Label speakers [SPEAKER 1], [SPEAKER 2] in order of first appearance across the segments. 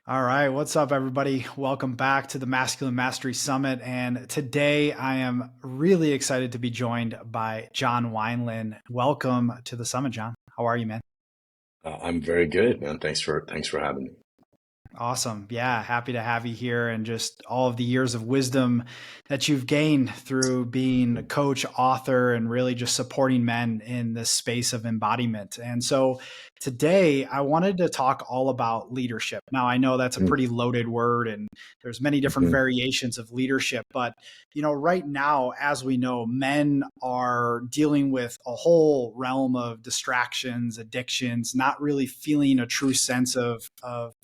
[SPEAKER 1] All right, what's up, everybody? Welcome back to the Masculine Mastery Summit. And today I am really excited to be joined by John Wineland. Welcome to the summit, John. How are you, man?
[SPEAKER 2] I'm very good, man. Thanks for having me.
[SPEAKER 1] Awesome. Yeah, happy to have you here and just all of the years of wisdom that you've gained through being a coach, author, and really just supporting men in this space of embodiment. And so today I wanted to talk all about leadership. Now, I know that's a
[SPEAKER 2] Mm,
[SPEAKER 1] pretty loaded word and there's many different
[SPEAKER 2] mhm,
[SPEAKER 1] variations of leadership, but right now, as we know, men are dealing with a whole realm of distractions, addictions, not really feeling a true sense of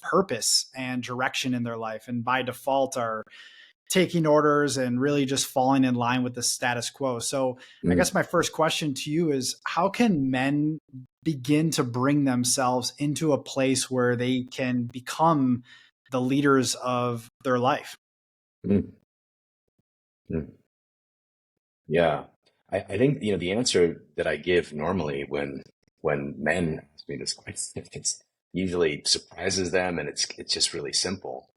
[SPEAKER 1] purpose and direction in their life. And by default are taking orders and really just falling in line with the status quo. So I
[SPEAKER 2] mm,
[SPEAKER 1] guess my first question to you is how can men begin to bring themselves into a place where they can become the leaders of their life?
[SPEAKER 2] mm, mm. Yeah, I think the answer that I give normally when men ask me this question, it's usually surprises them, and it's just really simple.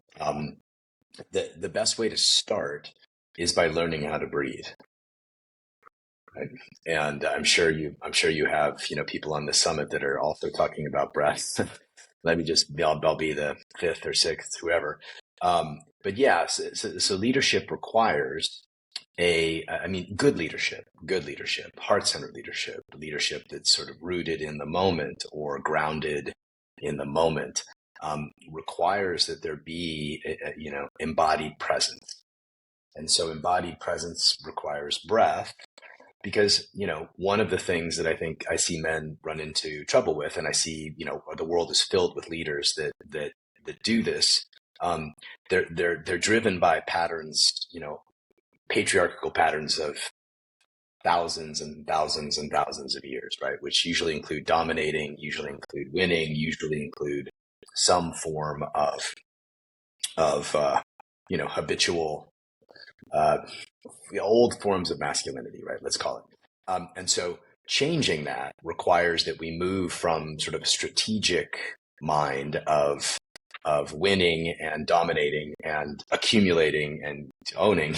[SPEAKER 2] The best way to start is by learning how to breathe, right? And I'm sure you have people on the summit that are also talking about breath. Let me just I'll be the fifth or sixth, whoever. But yeah, so leadership requires good leadership, heart-centered leadership, leadership that's sort of rooted in the moment or grounded in the moment, requires that there be, embodied presence. And so embodied presence requires breath because, one of the things that I think I see men run into trouble with, and I see, the world is filled with leaders that do this. Um, they're driven by patterns, patriarchal patterns of thousands and thousands and thousands of years, right? Which usually include dominating, usually include winning, usually include some form of habitual, uh, old forms of masculinity, right? Let's call it. And so changing that requires that we move from sort of a strategic mind of winning and dominating and accumulating and owning,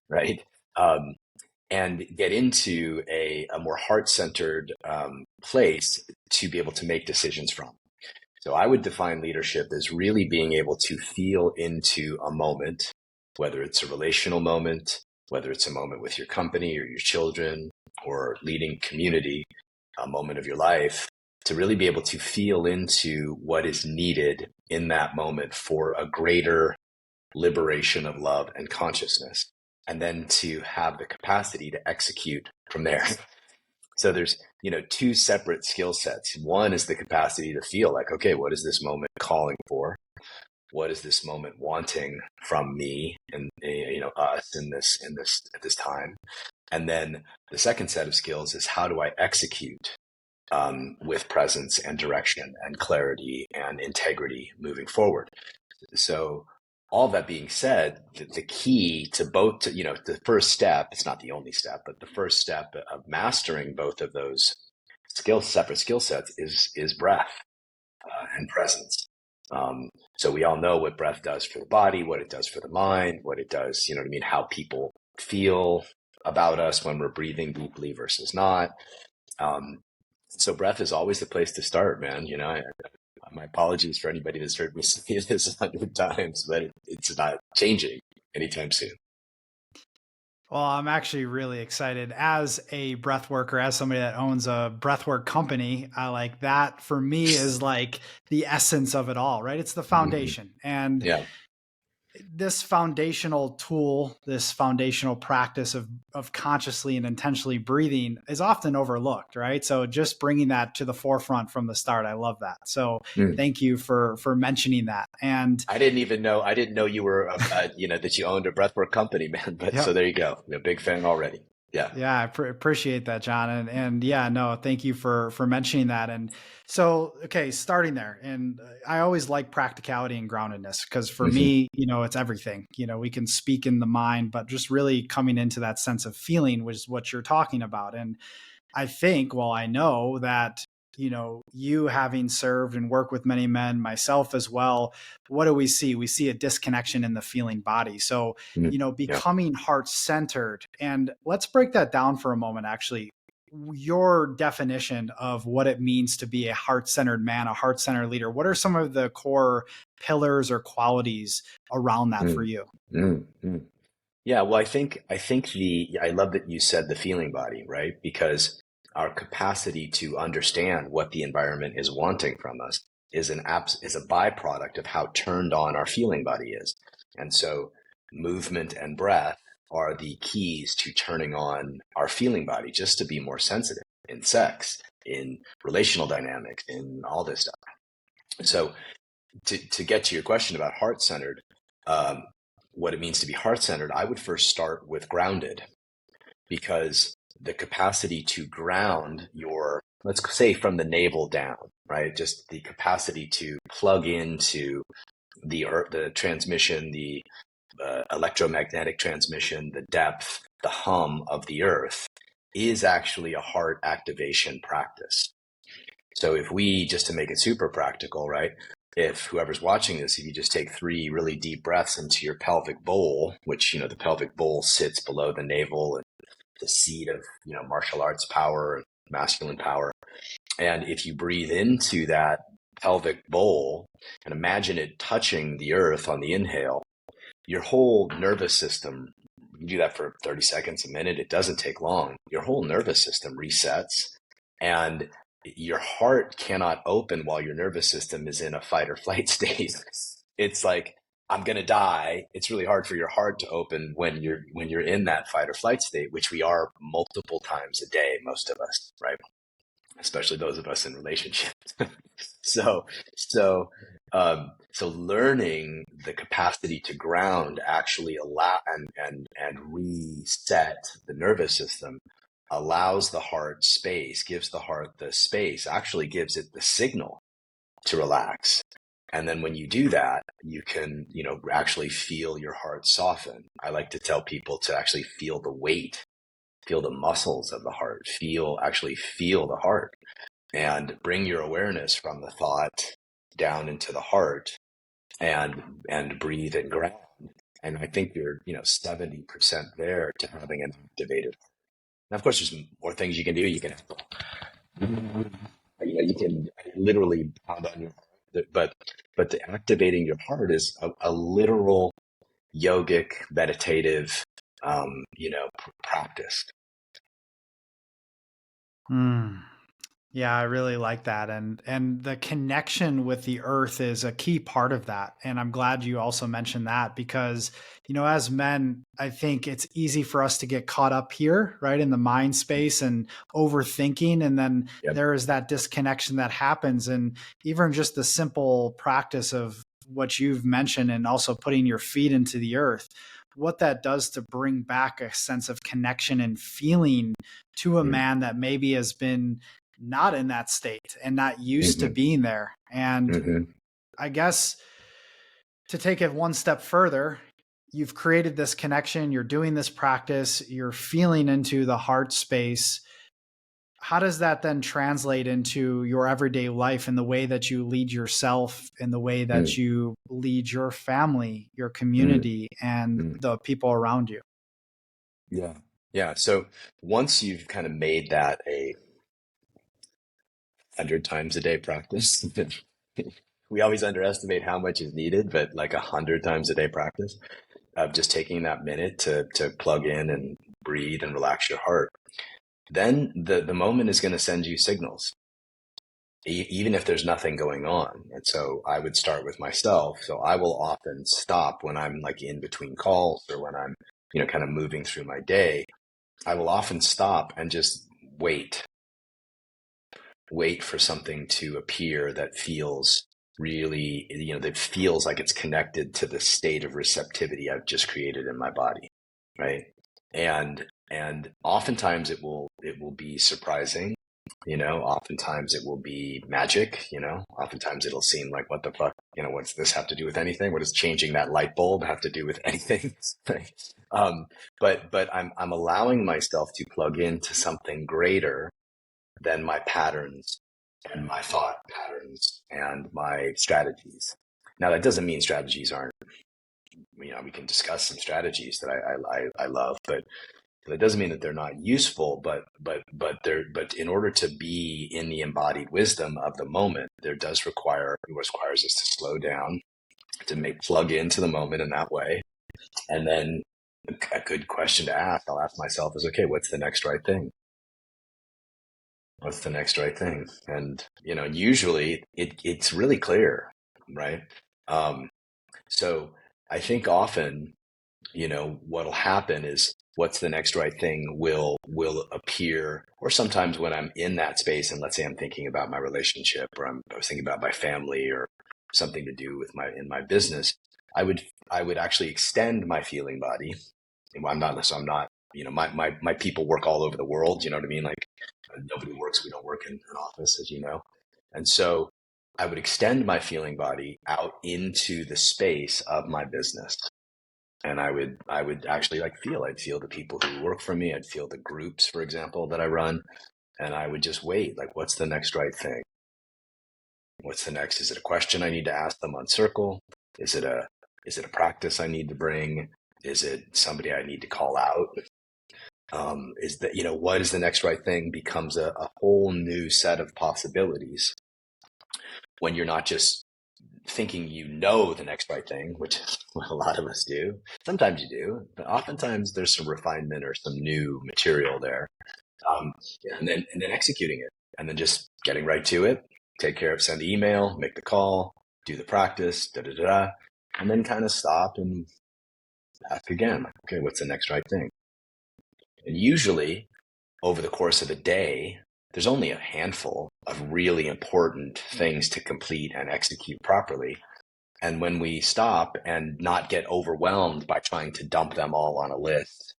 [SPEAKER 2] right? Um, and get into a more heart-centered place to be able to make decisions from. So I would define leadership as really being able to feel into a moment, whether it's a relational moment, whether it's a moment with your company or your children or leading community, a moment of your life, to really be able to feel into what is needed in that moment for a greater liberation of love and consciousness, and then to have the capacity to execute from there. So there's, two separate skill sets. One is the capacity to feel like, okay, what is this moment calling for? What is this moment wanting from me and us in this at this time? And then the second set of skills is how do I execute with presence and direction and clarity and integrity moving forward? So all that being said, the key to both, the first step, it's not the only step, but the first step of mastering both of those separate skill sets is breath and presence. Um, so we all know what breath does for the body, what it does for the mind, what it does, how people feel about us when we're breathing deeply versus not. Um, so breath is always the place to start, man. My apologies for anybody that's heard me say this 100 times, but it's not changing anytime soon.
[SPEAKER 1] Well, I'm actually really excited as a breath worker, as somebody that owns a breathwork company. I like that for me is like the essence of it all, right? It's the
[SPEAKER 2] Mhm.
[SPEAKER 1] foundation. And
[SPEAKER 2] Yeah.
[SPEAKER 1] this foundational tool, this foundational practice of consciously and intentionally breathing is often overlooked, right? So just bringing that to the forefront from the start, I love that. So
[SPEAKER 2] Mm.
[SPEAKER 1] thank you for mentioning that. And
[SPEAKER 2] I didn't know you were, that you owned a breathwork company, man. But so
[SPEAKER 1] yep.
[SPEAKER 2] there you go. A big fan already. Yeah.
[SPEAKER 1] Yeah, I appreciate that, John, and yeah, no, thank you for mentioning that. And so, okay, starting there, and I always like practicality and groundedness because for
[SPEAKER 2] Hmm.
[SPEAKER 1] me, it's everything. We can speak in the mind, but just really coming into that sense of feeling, which is what you're talking about. And I think, well, I know that you having served and worked with many men, myself as well, what do we see? We see a disconnection in the feeling body. So,
[SPEAKER 2] Yeah.
[SPEAKER 1] becoming heart centered. And let's break that down for a moment, actually. Your definition of what it means to be a heart centered man, a heart centered leader. What are some of the core pillars or qualities around that for
[SPEAKER 2] Mm,
[SPEAKER 1] you?
[SPEAKER 2] mm. Yeah, well, I love that you said the feeling body, right? Because our capacity to understand what the environment is wanting from us is a byproduct of how turned on our feeling body is. And so movement and breath are the keys to turning on our feeling body just to be more sensitive in sex, in relational dynamics, in all this stuff. So to get to your question about heart centered, um, what it means to be heart centered, I would first start with grounded, because the capacity to ground your, let's say from the navel down, right? Just the capacity to plug into the earth, the transmission, the electromagnetic transmission, the depth, the hum of the earth is actually a heart activation practice. So if we, just to make it super practical, right? If whoever's watching this, if you just take 3 really deep breaths into your pelvic bowl, which, the pelvic bowl sits below the navel and the seat of, martial arts power, masculine power. And if you breathe into that pelvic bowl and imagine it touching the earth on the inhale, your whole nervous system, you do that for 30 seconds, a minute, it doesn't take long. Your whole nervous system resets, and your heart cannot open while your nervous system is in a fight or flight state. It's like, I'm going to die. It's really hard for your heart to open when you're in that fight or flight state, which we are multiple times a day, most of us, right? Especially those of us in relationships. So, so, so learning the capacity to ground actually allow and reset the nervous system allows the heart space, gives the heart the space, actually gives it the signal to relax. And then when you do that, you can, actually feel your heart soften. I like to tell people to actually feel the weight, feel the muscles of the heart, actually feel the heart, and bring your awareness from the thought down into the heart, and breathe and ground. And I think you're, 70% there to having an activated heart. Now, of course, there's more things you can do. You can, you can literally pound on your heart, but the activating your heart is a literal yogic, meditative, practice.
[SPEAKER 1] Mm. Yeah, I really like that. And the connection with the earth is a key part of that. And I'm glad you also mentioned that because, as men, I think it's easy for us to get caught up here, right, in the mind space and overthinking. And then
[SPEAKER 2] Yep.
[SPEAKER 1] there is that disconnection that happens. And even just the simple practice of what you've mentioned and also putting your feet into the earth, what that does to bring back a sense of connection and feeling to a man that maybe has been not in that state and not used to
[SPEAKER 2] Mm-hmm.
[SPEAKER 1] being there. And
[SPEAKER 2] Mm-hmm.
[SPEAKER 1] I guess to take it one step further, you've created this connection, you're doing this practice, you're feeling into the heart space. How does that then translate into your everyday life and the way that you lead yourself and the way that
[SPEAKER 2] Mm-hmm.
[SPEAKER 1] you lead your family, your
[SPEAKER 2] Mm-hmm.
[SPEAKER 1] community, and the people around you?
[SPEAKER 2] Yeah. Yeah. So once you've kind of made that a 100 times a day practice, we always underestimate how much is needed, but like 100 times a day practice of just taking that minute to plug in and breathe and relax your heart, then the moment is going to send you signals, even if there's nothing going on. And so I would start with myself. So I will often stop when I'm like in between calls or when I'm, kind of moving through my day. I will often stop and just wait for something to appear that feels really, that feels like it's connected to the state of receptivity I've just created in my body. Right. And oftentimes it will be surprising, oftentimes it will be magic, oftentimes it'll seem like, what the fuck, what's this have to do with anything? What does changing that light bulb have to do with anything? Right. But I'm allowing myself to plug into something greater than my patterns and my thought patterns and my strategies. Now, that doesn't mean strategies aren't, we can discuss some strategies that I love, but that doesn't mean that they're not useful, but in order to be in the embodied wisdom of the moment, it requires us to slow down, to plug into the moment in that way. And then a good question to ask, I'll ask myself is, okay, what's the next right thing? What's the next right thing? And, usually it's really clear, right? So I think often, what'll happen is what's the next right thing will appear, or sometimes when I'm in that space, and let's say I'm thinking about my relationship, or I was thinking about my family, or something to do with in my business, I would actually extend my feeling body. I'm not, my people work all over the world. You know what I mean? Like, we don't work in an office, as you know. And so I would extend my feeling body out into the space of my business. And I would actually I'd feel the people who work for me. I'd feel the groups, for example, that I run. And I would just wait, like, what's the next right thing? What's the next? Is it a question I need to ask them on Circle? Is it a practice I need to bring? Is it somebody I need to call out? Is that, what is the next right thing becomes a whole new set of possibilities when you're not just thinking the next right thing, which a lot of us do. Sometimes you do, but oftentimes there's some refinement or some new material there. And then executing it, and then just getting right to it, send the email, make the call, do the practice, and then kind of stop and ask again, okay, what's the next right thing? And usually over the course of a day, there's only a handful of really important things to complete and execute properly. And when we stop and not get overwhelmed by trying to dump them all on a list,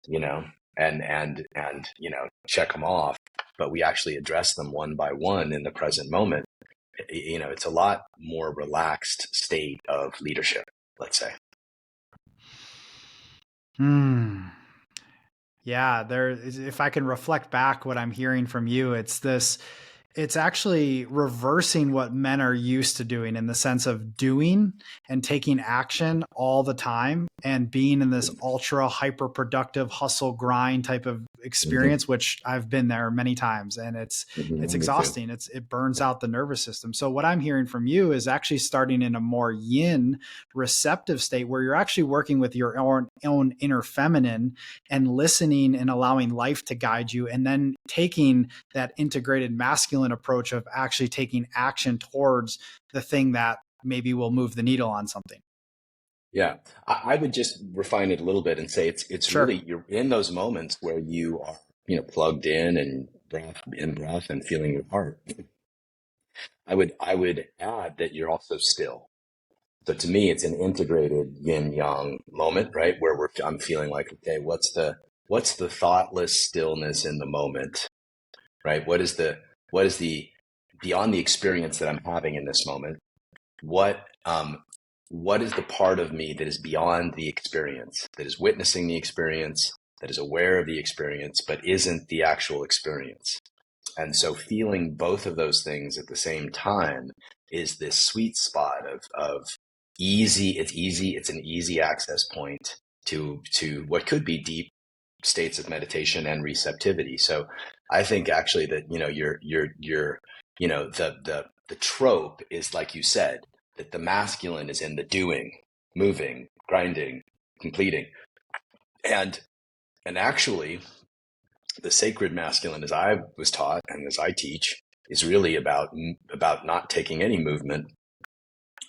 [SPEAKER 2] and check them off, but we actually address them one by one in the present moment, it's a lot more relaxed state of leadership, let's say.
[SPEAKER 1] Yeah, if I can reflect back what I'm hearing from you, it's actually reversing what men are used to doing, in the sense of doing and taking action all the time and being in this ultra hyper productive hustle grind type of experience, which I've been there many times, and it's exhausting. It burns out the nervous system. So what I'm hearing from you is actually starting in a more yin receptive state, where you're actually working with your own inner feminine and listening and allowing life to guide you, and then taking that integrated masculine approach of actually taking action towards the thing that maybe will move the needle on something.
[SPEAKER 2] Yeah, I would just refine it a little bit and say it's
[SPEAKER 1] Sure.
[SPEAKER 2] Really, you're in those moments where you are, plugged in and breath and feeling your heart. I would add that you're also still. So to me, it's an integrated yin yang moment, right? Where I'm feeling like, okay, what's the thoughtless stillness in the moment, right? What is the beyond the experience that I'm having in this moment? What is the part of me that is beyond the experience, that is witnessing the experience, that is aware of the experience, but isn't the actual experience? And so feeling both of those things at the same time is this sweet spot of easy. It's an easy access point to what could be deep states of meditation and receptivity. So I think actually that, the trope is, like you said, that the masculine is in the doing, moving, grinding, completing. And actually the sacred masculine, as I was taught and as I teach, is really about not taking any movement,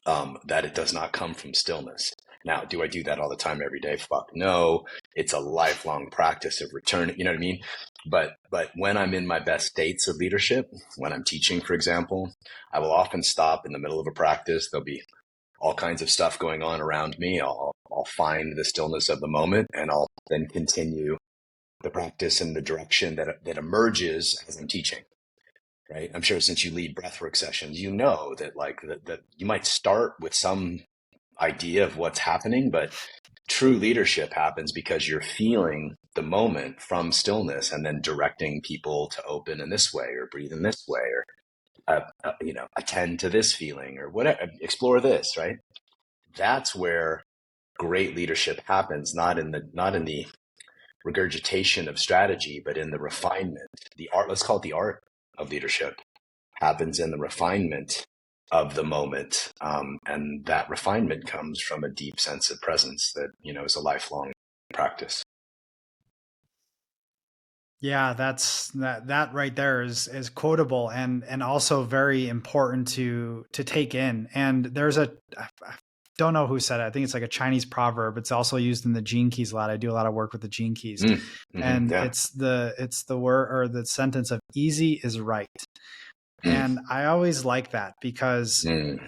[SPEAKER 2] that it does not come from stillness. Now, do I do that all the time, every day? Fuck no. It's a lifelong practice of return. You know what I mean? But when I'm in my best states of leadership, when I'm teaching, for example, I will often stop in the middle of a practice. There'll be all kinds of stuff going on around me. I'll find the stillness of the moment, and I'll then continue the practice in the direction that emerges as I'm teaching. Right. I'm sure since you lead breathwork sessions, that that you might start with some idea of what's happening, but true leadership happens because you're feeling the moment from stillness and then directing people to open in this way or breathe in this way. attend to this feeling or whatever, explore this, right? That's where great leadership happens, not in the regurgitation of strategy, but in the refinement. The art, let's call it the art of leadership, happens in the refinement of the moment. And that refinement comes from a deep sense of presence that, is a lifelong practice.
[SPEAKER 1] Yeah, that right there is quotable and also very important to take in. And there's I don't know who said it. I think it's like a Chinese proverb. It's also used in the Gene Keys a lot. I do a lot of work with the Gene Keys. And
[SPEAKER 2] Yeah.
[SPEAKER 1] it's the word or the sentence of easy is right.
[SPEAKER 2] Mm.
[SPEAKER 1] And I always like that because
[SPEAKER 2] Mm.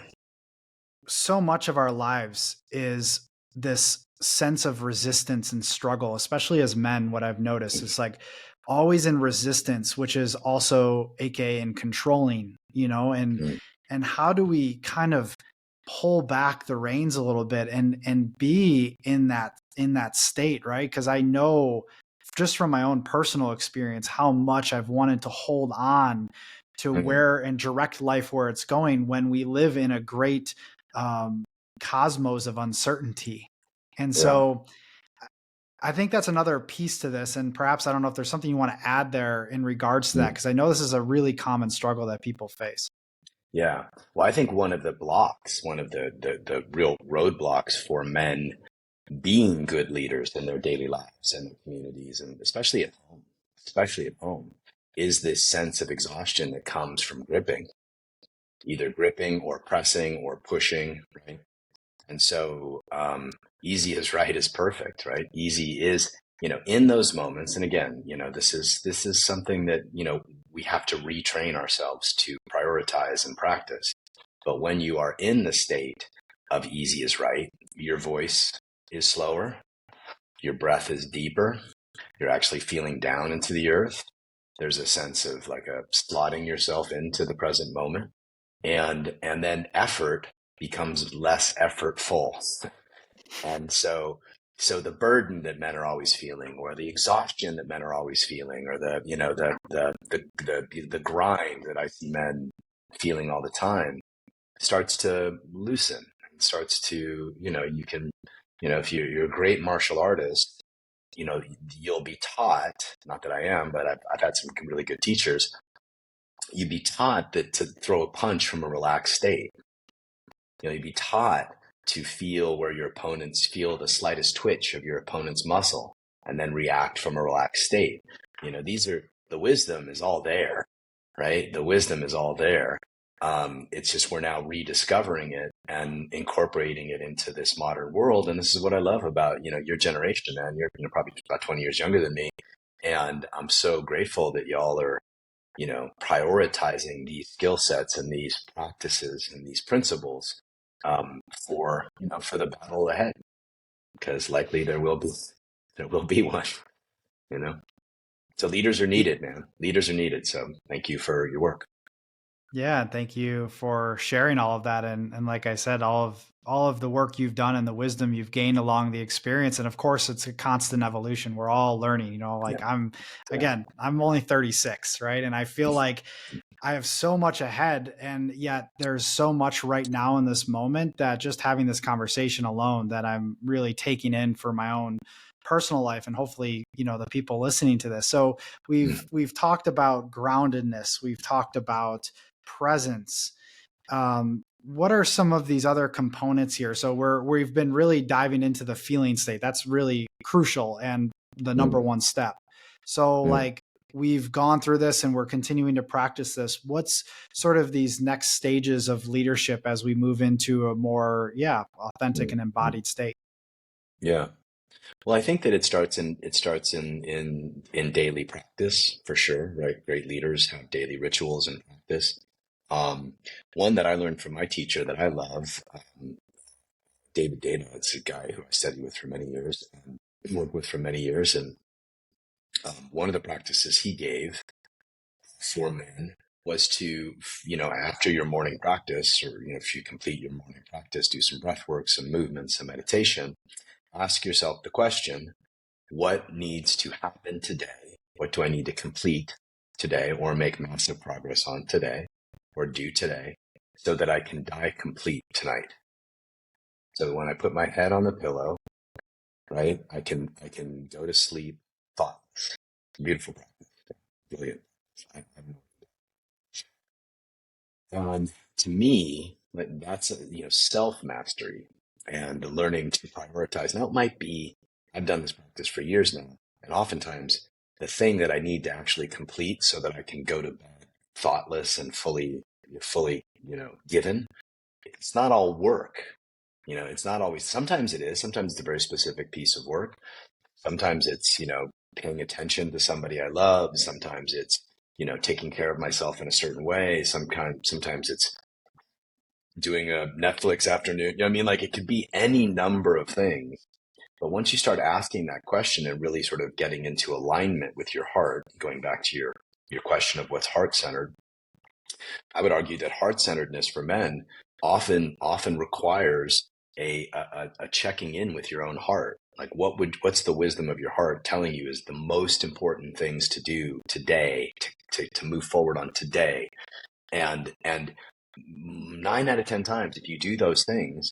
[SPEAKER 1] so much of our lives is this sense of resistance and struggle, especially as men. What I've noticed is like always in resistance, which is also aka in controlling,
[SPEAKER 2] Mm.
[SPEAKER 1] and how do we kind of pull back the reins a little bit and be in that state, right? Because I know just from my own personal experience how much I've wanted to hold on to
[SPEAKER 2] Mm.
[SPEAKER 1] where and direct life where it's going when we live in a great um, cosmos of uncertainty. And
[SPEAKER 2] Yeah.
[SPEAKER 1] so I think that's another piece to this. And perhaps I don't know if there's something you want to add there in regards to that,
[SPEAKER 2] Mm.
[SPEAKER 1] because I know this is a really common struggle that people face.
[SPEAKER 2] Yeah. Well, I think one of the real roadblocks for men being good leaders in their daily lives and their communities, and especially at home, is this sense of exhaustion that comes from either gripping or pressing or pushing, right? And so, easy is right is perfect, right? Easy is, in those moments. And again, this is something that, we have to retrain ourselves to prioritize and practice. But when you are in the state of easy is right, your voice is slower, your breath is deeper, you're actually feeling down into the earth. There's a sense of like a slotting yourself into the present moment. And then effort becomes less effortful. And so the burden that men are always feeling, or the exhaustion that men are always feeling, or the grind that I see men feeling all the time starts to loosen. It starts to, you can, if you're a great martial artist, you'll be taught, not that I am, but I've had some really good teachers. You'd be taught that to throw a punch from a relaxed state. You'd be taught to feel where your opponents feel the slightest twitch of your opponent's muscle and then react from a relaxed state. The wisdom is all there, right? The wisdom is all there. It's just we're now rediscovering it and incorporating it into this modern world. And this is what I love about, your generation, man. You're probably about 20 years younger than me. And I'm so grateful that y'all are, prioritizing these skill sets and these practices and these principles for the battle ahead, because likely there will be one. So leaders are needed, man. Leaders are needed. So thank you for your work.
[SPEAKER 1] Yeah, thank you for sharing all of that, and like I said, all of the work you've done and the wisdom you've gained along the experience. And of course, it's a constant evolution. We're all learning. Like
[SPEAKER 2] Yeah,
[SPEAKER 1] I'm only 36, right? And I feel like I have so much ahead, and yet there's so much right now in this moment that just having this conversation alone that I'm really taking in for my own personal life and hopefully, the people listening to this. So we've talked about groundedness, we've talked about presence. What are some of these other components here? So we've been really diving into the feeling state. That's really crucial and the number
[SPEAKER 2] mm,
[SPEAKER 1] one step. So
[SPEAKER 2] mm,
[SPEAKER 1] like we've gone through this and we're continuing to practice this. What's sort of these next stages of leadership as we move into a more, authentic
[SPEAKER 2] mm,
[SPEAKER 1] and
[SPEAKER 2] mm.
[SPEAKER 1] embodied state?
[SPEAKER 2] Yeah. Well, I think that it starts in daily practice for sure, right? Great leaders have daily rituals and practice. Um, One that I learned from my teacher that I love, David Dana. It's a guy who I studied with for many years and worked with for many years. And one of the practices he gave for men was to, after your morning practice, or, if you complete your morning practice, do some breath work, some movement, some meditation, ask yourself the question, what needs to happen today? What do I need to complete today or make massive progress on today or do today so that I can die complete tonight. So when I put my head on the pillow, right, I can go to sleep thoughtless. Beautiful practice. Brilliant. And to me, that's self mastery and learning to prioritize. Now it might be, I've done this practice for years now, and oftentimes the thing that I need to actually complete so that I can go to bed thoughtless and fully, given. It's not all work. It's not always. Sometimes it is. Sometimes it's a very specific piece of work. Sometimes it's paying attention to somebody I love. Sometimes it's taking care of myself in a certain way. Sometimes it's doing a Netflix afternoon. Like it could be any number of things. But once you start asking that question and really sort of getting into alignment with your heart, going back to your question of what's heart-centered, I would argue that heart-centeredness for men often requires a checking in with your own heart. Like what's the wisdom of your heart telling you is the most important things to do today to move forward on today. And 9 out of 10 times, if you do those things,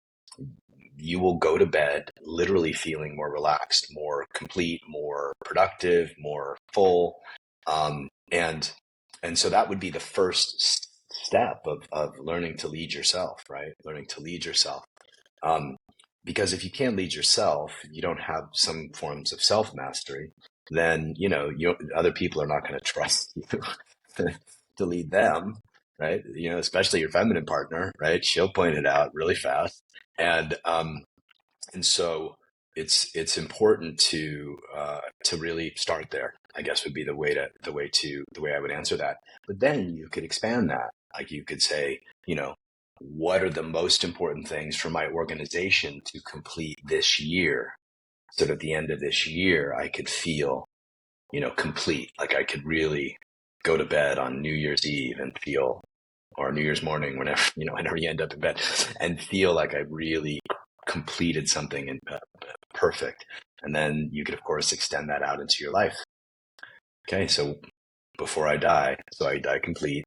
[SPEAKER 2] you will go to bed literally feeling more relaxed, more complete, more productive, more full. And so that would be the first step of learning to lead yourself, right? Learning to lead yourself. Because if you can't lead yourself, you don't have some forms of self-mastery, then, other people are not going to trust you to lead them, right? Especially your feminine partner, right? She'll point it out really fast. And so it's important to really start there, I guess would be the way I would answer that. But then you could expand that. Like you could say, what are the most important things for my organization to complete this year? So that at the end of this year, I could feel, complete. Like I could really go to bed on New Year's Eve and feel, or New Year's morning, whenever you end up in bed, and feel like I really completed something perfect. And then you could, of course, extend that out into your life. Okay, so before I die, so I die complete,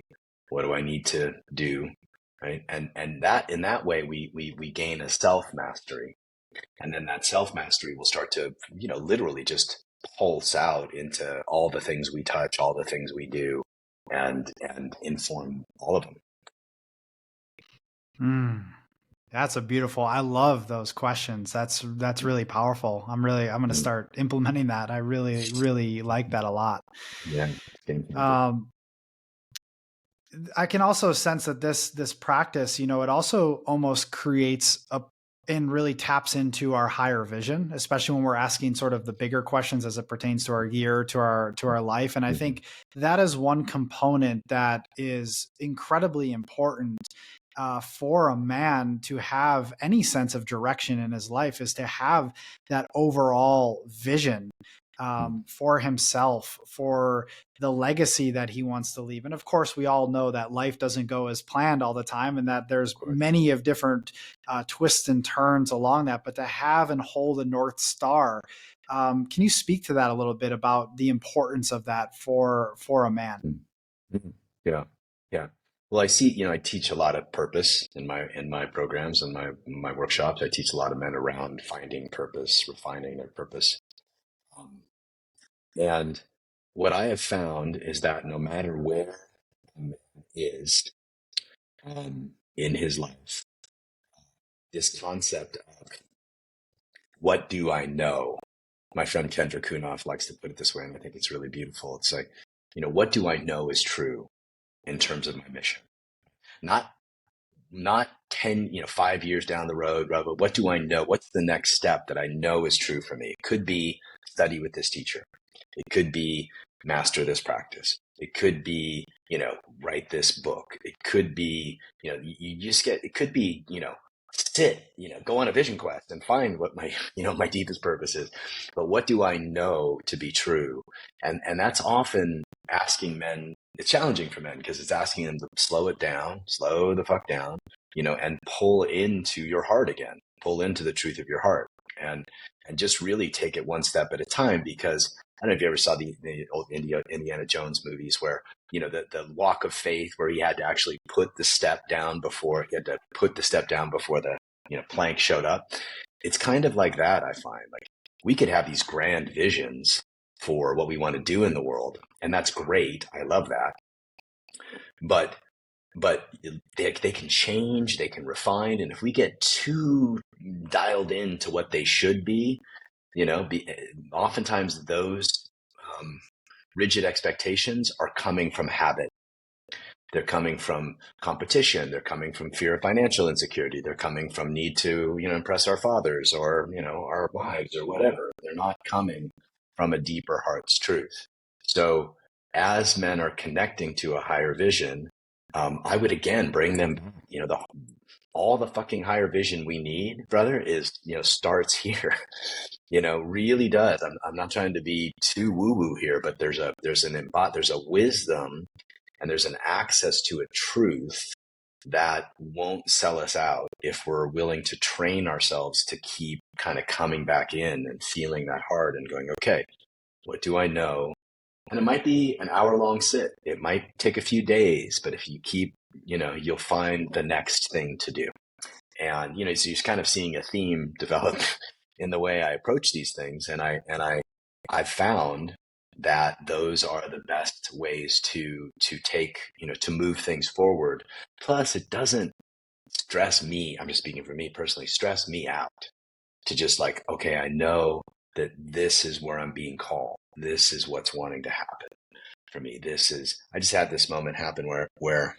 [SPEAKER 2] what do I need to do? Right. And that in that way, we gain a self-mastery. And then that self-mastery will start to, literally just pulse out into all the things we touch, all the things we do, and inform all of them.
[SPEAKER 1] That's a beautiful, I love those questions. That's really powerful. I'm going to start implementing that. I really, really like that a lot.
[SPEAKER 2] Yeah.
[SPEAKER 1] I can also sense that this practice, it also almost creates and really taps into our higher vision, especially when we're asking sort of the bigger questions as it pertains to our year, to our life. And I think that is one component that is incredibly important for a man to have any sense of direction in his life, is to have that overall vision for himself, for the legacy that he wants to leave. And of course, we all know that life doesn't go as planned all the time, and that there's many of different twists and turns along that. But to have and hold a North Star, can you speak to that a little bit about the importance of that for a man?
[SPEAKER 2] Yeah. Well, I see, I teach a lot of purpose in my programs and my workshops. I teach a lot of men around finding purpose, refining their purpose. And what I have found is that no matter where a man is in his life, this concept of what do I know? My friend Kendra Kunoff likes to put it this way, and I think it's really beautiful. It's like, what do I know is true in terms of my mission? Not 10, 5 years down the road, but what do I know? What's the next step that I know is true for me? It could be study with this teacher. It could be master this practice. It could be, write this book. It could be, it could be, go on a vision quest and find what my, my deepest purpose is. But what do I know to be true? And that's often asking men. It's challenging for men because it's asking them to slow the fuck down, and pull into your heart again, pull into the truth of your heart, and just really take it one step at a time. Because I don't know if you ever saw the old Indiana Jones movies where the walk of faith where he had to actually put the step down before the, plank showed up. It's kind of like that. I find like we could have these grand visions for what we want to do in the world, and that's great. I love that. But they can change, they can refine. And if we get too dialed into what they should be, oftentimes those rigid expectations are coming from habit. They're coming from competition. They're coming from fear of financial insecurity. They're coming from need to, impress our fathers or, our wives or whatever. They're not coming from a deeper heart's truth. So as men are connecting to a higher vision, I would again bring them, all the fucking higher vision we need, brother, is, starts here, really does. I'm not trying to be too woo woo here, but there's a wisdom and there's an access to a truth that won't sell us out if we're willing to train ourselves to keep kind of coming back in and feeling that heart and going, okay, what do I know? And it might be an hour-long sit. It might take a few days, but if you keep, you'll find the next thing to do. And, so you're kind of seeing a theme develop in the way I approach these things. And I've found that those are the best ways to take, to move things forward. Plus, it doesn't stress me. I'm just speaking for me personally, stress me out to just like, okay, I know that this is where I'm being called. This is what's wanting to happen for me. I just had this moment happen where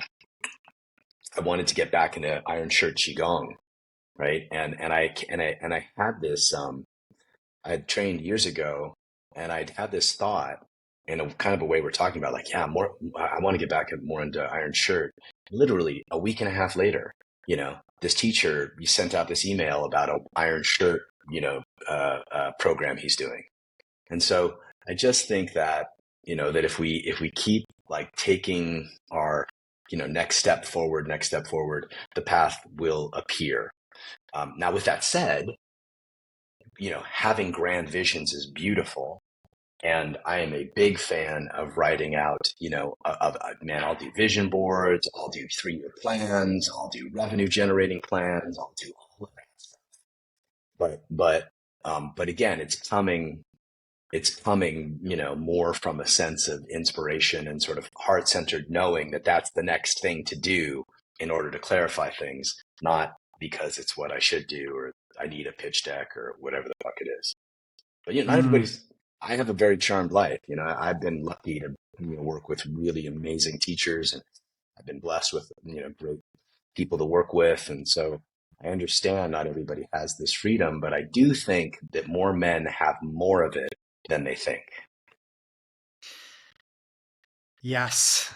[SPEAKER 2] I wanted to get back into iron shirt Qigong. Right. And I had this, I had trained years ago and I'd had this thought in a kind of a way we're talking about, like, I want to get back more into iron shirt. Literally a week and a half later, this teacher, he sent out this email about an iron shirt, program he's doing. And so I just think that, that if we keep like taking our, next step forward, the path will appear. Now, with that said, having grand visions is beautiful. And I am a big fan of writing out, I'll do vision boards, I'll do 3-year plans, I'll do revenue generating plans, I'll do all of that stuff. But again, it's coming, more from a sense of inspiration and sort of heart-centered knowing that that's the next thing to do in order to clarify things, not because it's what I should do or I need a pitch deck or whatever the fuck it is. But not everybody's. I have a very charmed life. I've been lucky to work with really amazing teachers, and I've been blessed with great people to work with, and so I understand not everybody has this freedom, but I do think that more men have more of it than they think.
[SPEAKER 1] Yes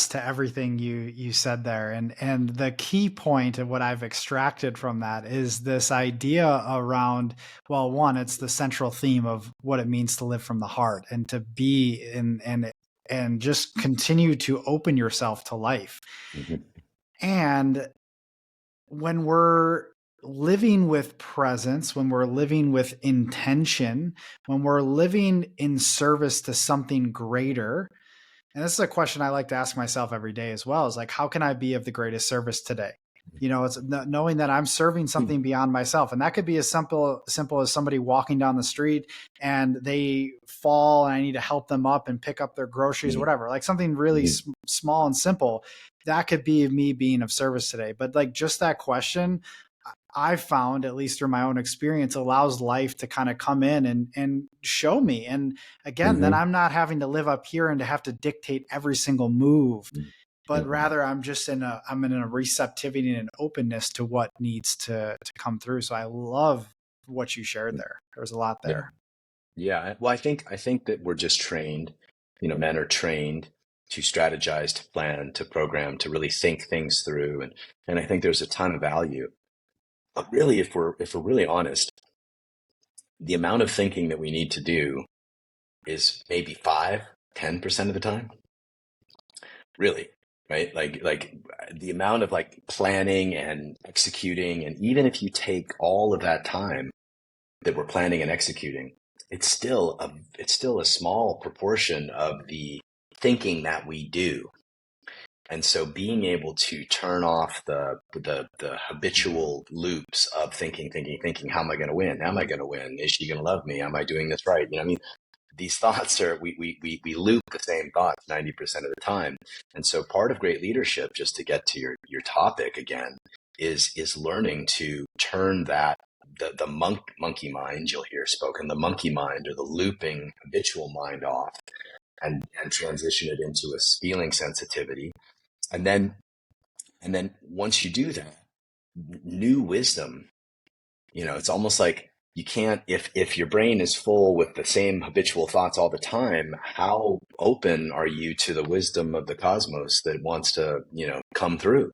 [SPEAKER 1] to everything you said there. And the key point of what I've extracted from that is this idea around, well, one, it's the central theme of what it means to live from the heart and to be and just continue to open yourself to life. Mm-hmm. And when we're living with presence, when we're living with intention, when we're living in service to something greater, and this is a question I like to ask myself every day as well, is like, how can I be of the greatest service today? It's knowing that I'm serving something beyond myself. And that could be as simple as somebody walking down the street and they fall and I need to help them up and pick up their groceries, or whatever, like something really small and simple. That could be me being of service today. But like just that question, I've found, at least through my own experience, allows life to kind of come in and show me. And again, then I'm not having to live up here and to have to dictate every single move, but rather I'm in a receptivity and an openness to what needs to come through. So I love what you shared there. There was a lot there.
[SPEAKER 2] Yeah. Well, I think that we're just trained, men are trained to strategize, to plan, to program, to really think things through. And I think there's a ton of value. But really, if we're really honest, the amount of thinking that we need to do is maybe 5-10% of the time. Really, right? Like the amount of like planning and executing, and even if you take all of that time that we're planning and executing, it's still a small proportion of the thinking that we do. And so being able to turn off the habitual loops of thinking, how am I going to win? How am I going to win? Is she going to love me? Am I doing this right? You know, I mean, these thoughts are, we loop the same thoughts 90% of the time. And so part of great leadership, just to get to your topic again, is learning to turn that, the monkey mind you'll hear spoken, the monkey mind or the looping habitual mind off, and transition it into a feeling sensitivity. And then once you do that, new wisdom, you know, it's almost like you can't, if your brain is full with the same habitual thoughts all the time, how open are you to the wisdom of the cosmos that wants to, you know, come through,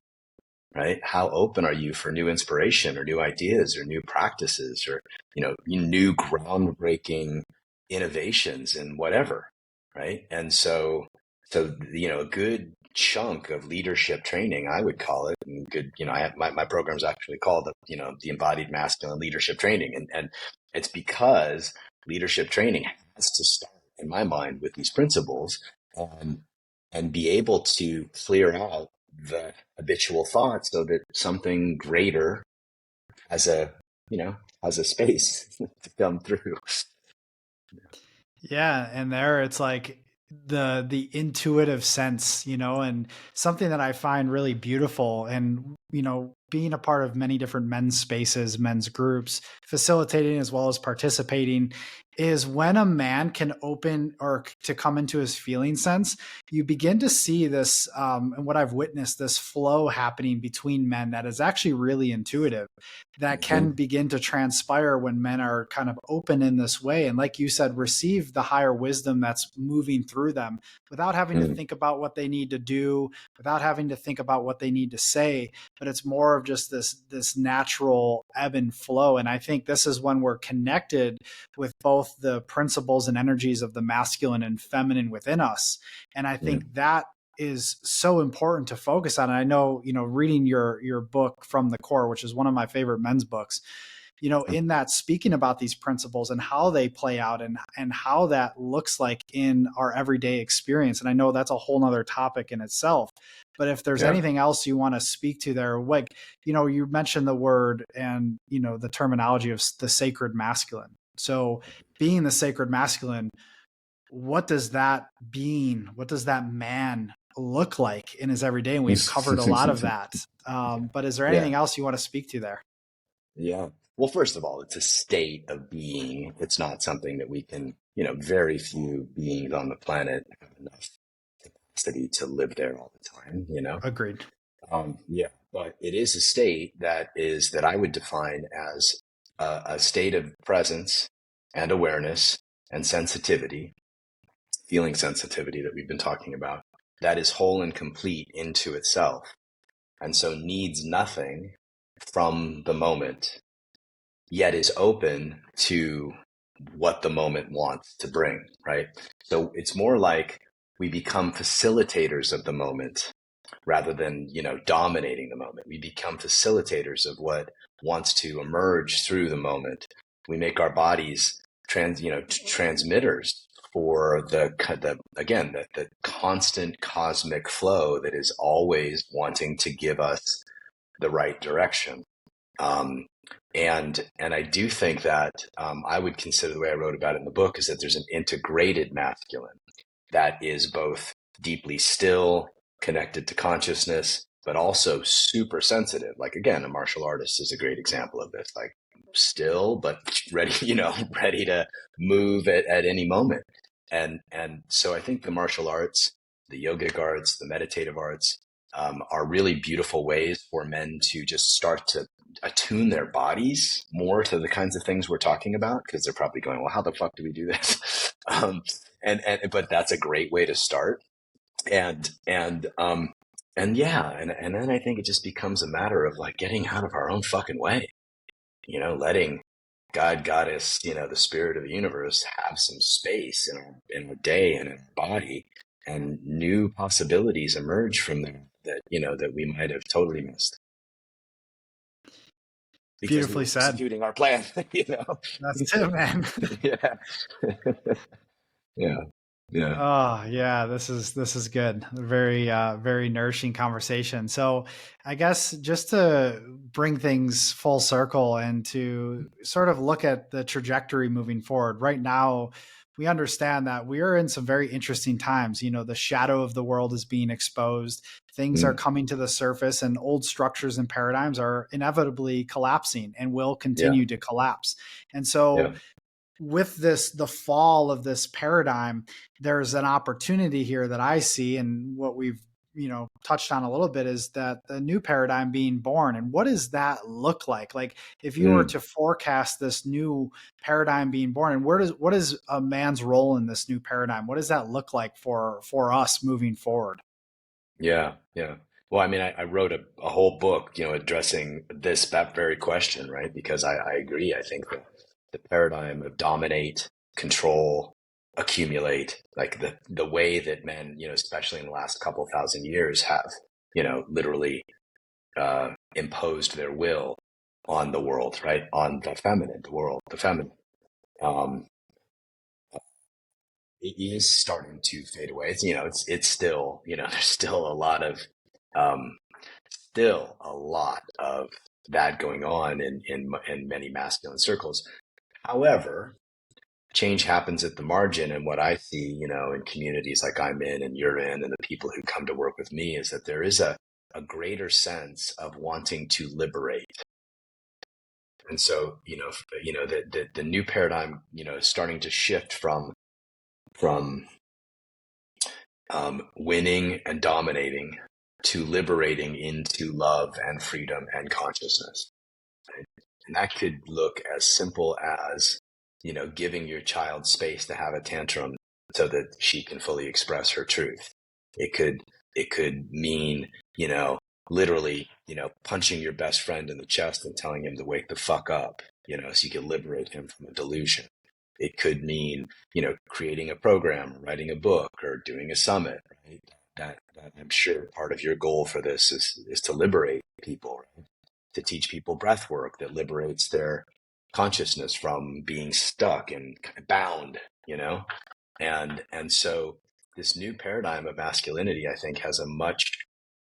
[SPEAKER 2] right? How open are you for new inspiration or new ideas or new practices or, you know, new groundbreaking innovations and whatever, right? And so, you know, a good chunk of leadership training, I would call it, and good, you know, I have my program's actually called the, you know, the embodied masculine leadership training. And it's because leadership training has to start, in my mind, with these principles, and be able to clear out the habitual thoughts so that something greater has a, you know, has a space to come through.
[SPEAKER 1] Yeah, and there it's like the intuitive sense, you know, and something that I find really beautiful, and you know, being a part of many different men's spaces, men's groups, facilitating as well as participating, is when a man can open or to come into his feeling sense, you begin to see this, and what I've witnessed, this flow happening between men that is actually really intuitive, that can
[SPEAKER 2] Mm-hmm.
[SPEAKER 1] begin to transpire when men are kind of open in this way. And like you said, receive the higher wisdom that's moving through them without having to
[SPEAKER 2] Mm-hmm.
[SPEAKER 1] think about what they need to do, without having to think about what they need to say. But it's more of just this natural ebb and flow. And I think this is when we're connected with both the principles and energies of the masculine and feminine within us. And I think that is so important to focus on. And I know, you know, reading your book From the Core, which is one of my favorite men's books, you know, in that, speaking about these principles and how they play out, and how that looks like in our everyday experience. And I know that's a whole nother topic in itself. But if there's
[SPEAKER 2] Yeah.
[SPEAKER 1] anything else you want to speak to there, like, you know, you mentioned the word and, you know, the terminology of the sacred masculine. So being the sacred masculine, what does that being, what does that man look like in his everyday? And we've covered a lot of that. But is there
[SPEAKER 2] Yeah.
[SPEAKER 1] anything else you want to speak to there?
[SPEAKER 2] Yeah. Well, first of all, it's a state of being. It's not something that we can, you know, very few beings on the planet have enough capacity to live there all the time, you know?
[SPEAKER 1] Agreed.
[SPEAKER 2] Yeah, but it is a state that I would define as a state of presence and awareness and sensitivity, feeling sensitivity that we've been talking about, that is whole and complete into itself. And so needs nothing from the moment, yet is open to what the moment wants to bring, right? So it's more like we become facilitators of the moment rather than, you know, dominating the moment. We become facilitators of what wants to emerge through the moment. We make our bodies transmitters for the constant cosmic flow that is always wanting to give us the right direction. Um, and I do think that I would consider, the way I wrote about it in the book, is that there's an integrated masculine that is both deeply still, connected to consciousness, but also super sensitive. Like, again, a martial artist is a great example of this. Like, still, but ready, you know, ready to move at any moment. And so I think the martial arts, the yogic arts, the meditative arts, are really beautiful ways for men to just start to attune their bodies more to the kinds of things we're talking about, because they're probably going, well, how the fuck do we do this? But that's a great way to start. And yeah, and then I think it just becomes a matter of like getting out of our own fucking way, you know, letting God, goddess, you know, the spirit of the universe have some space in our day and in our body, and new possibilities emerge from there that, you know, that we might have totally missed because we
[SPEAKER 1] Beautifully
[SPEAKER 2] were
[SPEAKER 1] said.
[SPEAKER 2] executing our plan, you know?
[SPEAKER 1] That's it, man.
[SPEAKER 2] Yeah. Yeah. Yeah.
[SPEAKER 1] Oh yeah, this is good. Very very nourishing conversation. So I guess just to bring things full circle and to sort of look at the trajectory moving forward. Right now, we understand that we are in some very interesting times. You know, the shadow of the world is being exposed. Things are
[SPEAKER 2] Mm.
[SPEAKER 1] coming to the surface, and old structures and paradigms are inevitably collapsing and will
[SPEAKER 2] Yeah.
[SPEAKER 1] continue to collapse. And so
[SPEAKER 2] Yeah.
[SPEAKER 1] with this, the fall of this paradigm, there's an opportunity here that I see, and what we've touched on a little bit is that the new paradigm being born. And what does that look like if you were
[SPEAKER 2] Mm.
[SPEAKER 1] to forecast this new paradigm being born, and what is a man's role in this new paradigm? What does that look like for us moving forward?
[SPEAKER 2] Yeah. Yeah. Well, I mean, I wrote a whole book, addressing that very question, right? Because I agree. I think that the paradigm of dominate, control, accumulate, like the way that men, especially in the last couple thousand years, have, literally imposed their will on the world, right? On the feminine, the world, the feminine. Um, it is starting to fade away. It's still, there's um, still a lot of that going on in many masculine circles. However, change happens at the margin, and what I see, in communities like I'm in and you're in, and the people who come to work with me, is that there is a greater sense of wanting to liberate. And so, the new paradigm, is starting to shift from winning and dominating to liberating into love and freedom and consciousness. Right? And that could look as simple as, giving your child space to have a tantrum so that she can fully express her truth. It could mean, literally, punching your best friend in the chest and telling him to wake the fuck up, so you can liberate him from a delusion. It could mean, creating a program, writing a book, or doing a summit, right? That I'm sure part of your goal for this is to liberate people, right? To teach people breath work that liberates their consciousness from being stuck and bound, and so this new paradigm of masculinity, I think,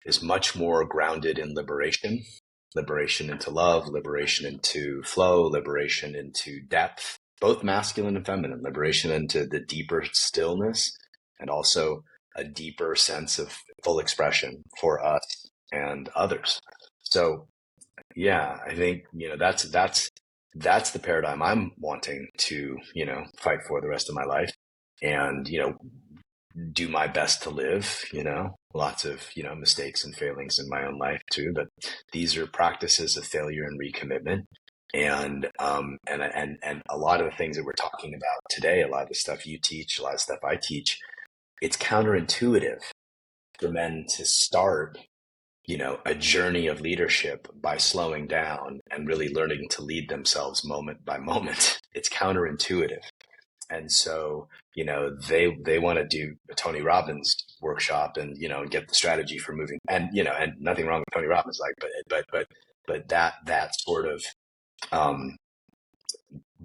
[SPEAKER 2] is much more grounded in liberation into love, liberation into flow, liberation into depth, both masculine and feminine, liberation into the deeper stillness, and also a deeper sense of full expression for us and others. So yeah, I think, that's the paradigm I'm wanting to, fight for the rest of my life, and, do my best to live, lots of, mistakes and failings in my own life too, but these are practices of failure and recommitment. And a lot of the things that we're talking about today, a lot of the stuff you teach, a lot of stuff I teach, it's counterintuitive for men to start, a journey of leadership by slowing down and really learning to lead themselves moment by moment. It's counterintuitive. And so, they want to do a Tony Robbins workshop and, get the strategy for moving, and, and nothing wrong with Tony Robbins, like, but that sort of, um,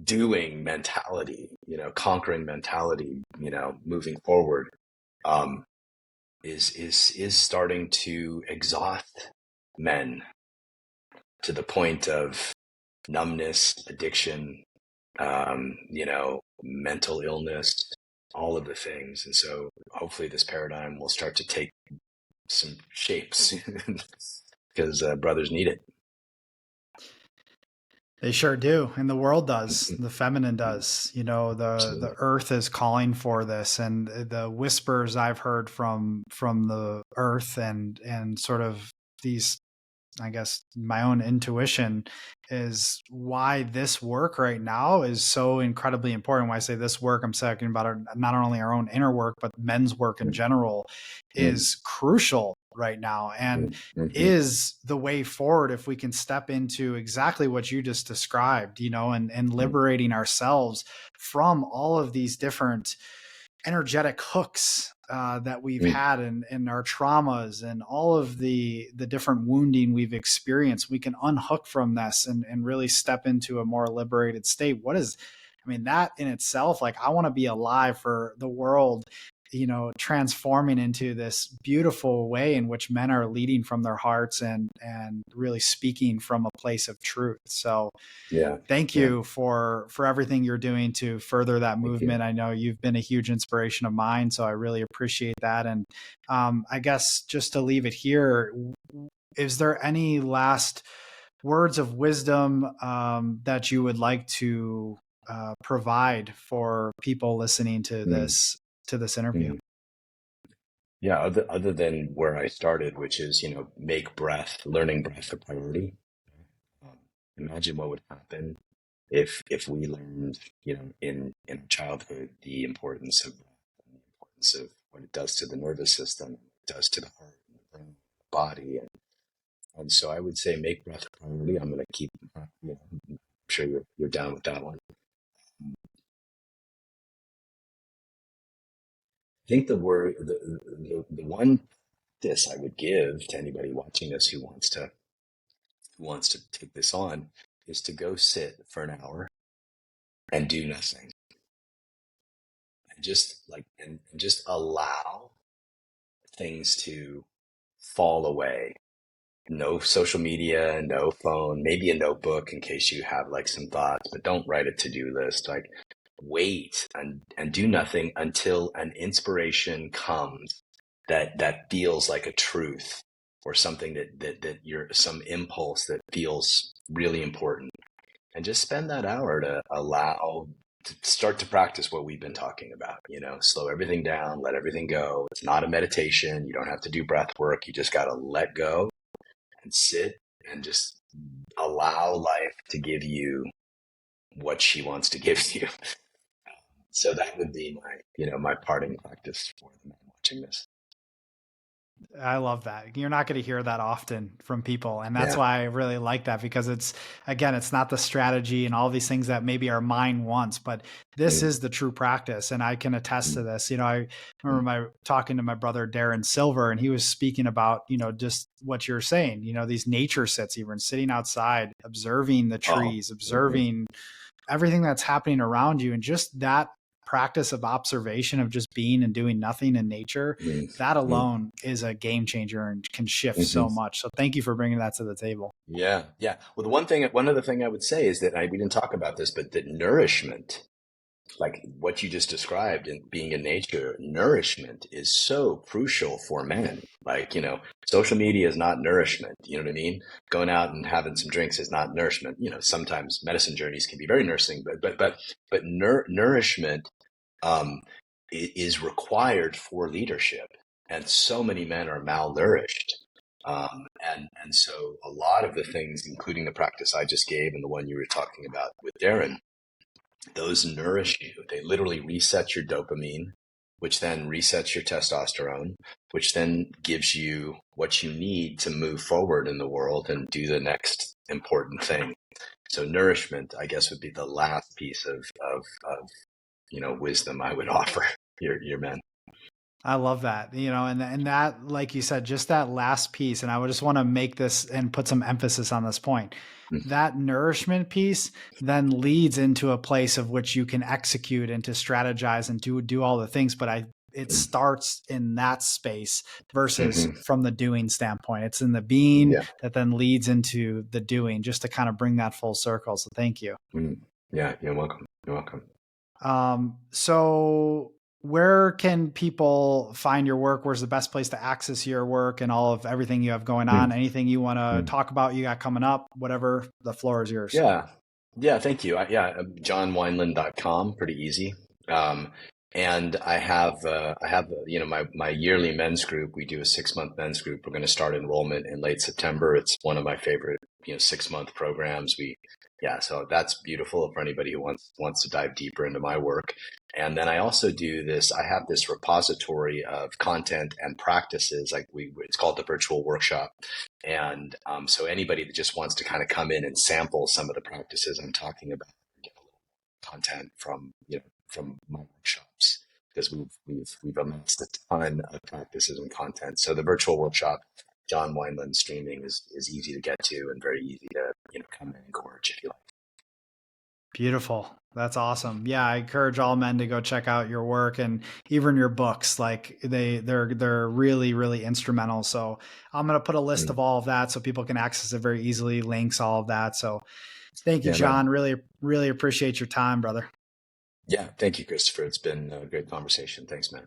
[SPEAKER 2] doing mentality, conquering mentality, moving forward, um, is starting to exhaust men to the point of numbness, addiction, mental illness, all of the things. And so hopefully this paradigm will start to take some shapes because brothers need it.
[SPEAKER 1] They sure do, and the world does. The feminine does. The
[SPEAKER 2] Absolutely.
[SPEAKER 1] earth is calling for this, and the whispers I've heard from the earth and sort of these, I guess, my own intuition is why this work right now is so incredibly important. When I say this work, I'm talking about not only our own inner work, but men's work in general
[SPEAKER 2] Mm-hmm.
[SPEAKER 1] is crucial right now, and
[SPEAKER 2] Mm-hmm.
[SPEAKER 1] is the way forward if we can step into exactly what you just described, and liberating ourselves from all of these different energetic hooks that we've
[SPEAKER 2] Mm-hmm.
[SPEAKER 1] had in our traumas and all of the different wounding we've experienced. We can unhook from this and really step into a more liberated state. I mean, that in itself, like, I want to be alive for the world, transforming into this beautiful way in which men are leading from their hearts and really speaking from a place of truth. So
[SPEAKER 2] Yeah.
[SPEAKER 1] thank
[SPEAKER 2] Yeah.
[SPEAKER 1] you for everything you're doing to further that
[SPEAKER 2] Thank you.
[SPEAKER 1] movement. I know you've been a huge inspiration of mine, so I really appreciate that. And I guess just to leave it here, is there any last words of wisdom that you would like to provide for people listening to
[SPEAKER 2] Mm,
[SPEAKER 1] this interview?
[SPEAKER 2] mm. Yeah. Other than where I started, which is, make learning breath a priority. Um, Imagine what would happen if we learned, in our childhood, the importance of breath and the importance of what it does to the nervous system, what it does to the heart and the brain, the body. And so I would say make breath a priority. I'm going to keep, I'm sure you're down with that one. I think the one this I would give to anybody watching this who wants to take this on is to go sit for an hour and do nothing and just allow things to fall away. No social media, no phone, maybe a notebook in case you have like some thoughts, but don't write a to-do list. Like wait and do nothing until an inspiration comes that feels like a truth or something that you're some impulse that feels really important. And just spend that hour to start to practice what we've been talking about, slow everything down, let everything go. It's not a meditation. You don't have to do breath work. You just got to let go and sit and just allow life to give you what she wants to give you. So that would be my parting practice for the man watching this.
[SPEAKER 1] I love that. You're not going to hear that often from people. And that's
[SPEAKER 2] Yeah.
[SPEAKER 1] why I really like that, because it's not the strategy and all these things that maybe our mind wants, but this
[SPEAKER 2] Mm,
[SPEAKER 1] is the true practice. And I can attest to
[SPEAKER 2] mm,
[SPEAKER 1] this. I remember
[SPEAKER 2] mm.
[SPEAKER 1] talking to my brother, Darren Silver, and he was speaking about, just what you're saying, these nature sits, even sitting outside, observing the
[SPEAKER 2] Oh,
[SPEAKER 1] trees,
[SPEAKER 2] mhm,
[SPEAKER 1] observing everything that's happening around you, and just that practice of observation of just being and doing nothing in nature,
[SPEAKER 2] mm,
[SPEAKER 1] that
[SPEAKER 2] mm,
[SPEAKER 1] alone is a game changer and can shift
[SPEAKER 2] mhm.
[SPEAKER 1] so much. So thank you for bringing that to the table.
[SPEAKER 2] Yeah, yeah. Well, one other thing I would say is that we didn't talk about this, but that nourishment, like what you just described in being in nature, nourishment is so crucial for men. Like, social media is not nourishment. You know what I mean? Going out and having some drinks is not nourishment. Sometimes medicine journeys can be very nourishing, but nourishment um, is required for leadership. And so many men are malnourished. And so a lot of the things, including the practice I just gave and the one you were talking about with Darren, those nourish you. They literally reset your dopamine, which then resets your testosterone, which then gives you what you need to move forward in the world and do the next important thing. So nourishment, I guess, would be the last piece of wisdom I would offer your men.
[SPEAKER 1] I love that, and that, like you said, just that last piece. And I would just want to make this and put some emphasis on this point. That nourishment piece then leads into a place of which you can execute and to strategize and do all the things. But it starts in that space versus
[SPEAKER 2] Mm-hmm.
[SPEAKER 1] from the doing standpoint. It's in the being
[SPEAKER 2] Yeah.
[SPEAKER 1] that then leads into the doing, just to kind of bring that full circle. So thank you.
[SPEAKER 2] Mm. Yeah. You're welcome. You're welcome.
[SPEAKER 1] So where can people find your work? Where's the best place to access your work and all of everything you have going on?
[SPEAKER 2] Mm.
[SPEAKER 1] Anything you want to
[SPEAKER 2] Mm.
[SPEAKER 1] talk about, you got coming up, whatever, the floor is yours.
[SPEAKER 2] Yeah. Yeah. Thank you. JohnWineland.com. Pretty easy. Um, and I have my yearly men's group. We do a 6-month men's group. We're going to start enrollment in late September. It's one of my favorite, 6-month programs. So that's beautiful for anybody who wants to dive deeper into my work. And then I also do this. I have this repository of content and practices. It's called the Virtual Workshop. And so anybody that just wants to kind of come in and sample some of the practices I'm talking about, get a little content from my workshops, because we've amassed a ton of practices and content. So the virtual workshop, John Wineland streaming is easy to get to and very easy to come in and gorge if you like.
[SPEAKER 1] Beautiful. That's awesome. Yeah, I encourage all men to go check out your work and even your books. Like they're really really instrumental. So I'm gonna put a list
[SPEAKER 2] Mm.
[SPEAKER 1] of all of that so people can access it very easily. Links, all of that. So thank you,
[SPEAKER 2] Yeah, man.
[SPEAKER 1] John. Really appreciate your time, brother.
[SPEAKER 2] Yeah. Thank you, Christopher. It's been a great conversation. Thanks, man.